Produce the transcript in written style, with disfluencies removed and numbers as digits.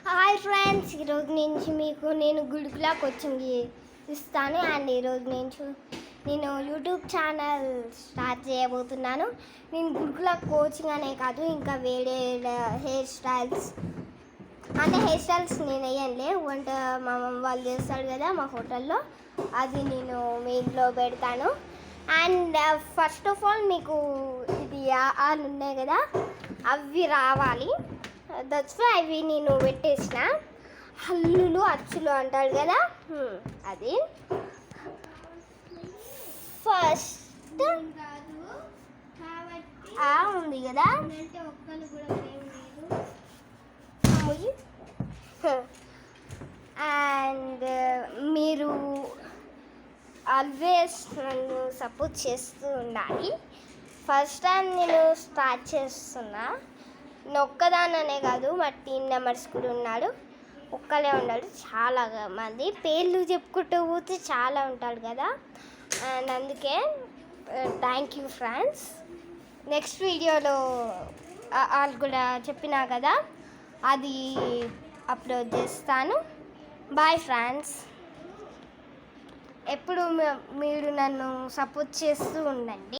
Hi friends, ఈరోజు నుంచి మీకు నేను గుడుకులా కోచింగ్ ఇస్తాను. అండ్ ఈరోజు నేను యూట్యూబ్ ఛానల్ స్టార్ట్ చేయబోతున్నాను. నేను గుడుకులా కోచింగ్ అనే కాదు, ఇంకా వేరే హెయిర్ స్టైల్స్ నేను వేయనులే. వంట మా మమ్మీ వాళ్ళు చేస్తాడు కదా మా హోటల్లో, అది నేను మీ ఇంట్లో పెడతాను. అండ్ ఫస్ట్ ఆఫ్ ఆల్ మీకు ఇది ఆలు ఉన్నాయి కదా, అవి రావాలి. దట్స్ వై అవి నేను పెట్టేసిన. హల్లులు అచ్చులు అంటాడు కదా, అది ఫస్ట్ ఉంది కదా. అండ్ మీరు ఆల్వేస్ నన్ను సపోర్ట్ చేస్తూ ఉండాలి. ఫస్ట్ టైం నేను స్టార్ట్ చేస్తున్నా. నేను ఒక్కదాననే కాదు, మా టీమ్ మెంబర్స్ కూడా ఉన్నాడు. ఒక్కలే ఉన్నాడు, చాలా మంది పేర్లు చెప్పుకుంటూ పోతే చాలా ఉంటాడు కదా. అండ్ అందుకే థ్యాంక్ యూ ఫ్రెండ్స్. నెక్స్ట్ వీడియోలో వాళ్ళు కూడా చెప్పినా కదా, అది అప్లోడ్ చేస్తాను. Boy friends. ఎప్పుడు మీరు నన్ను సపోర్ట్ చేస్తూ ఉండండి.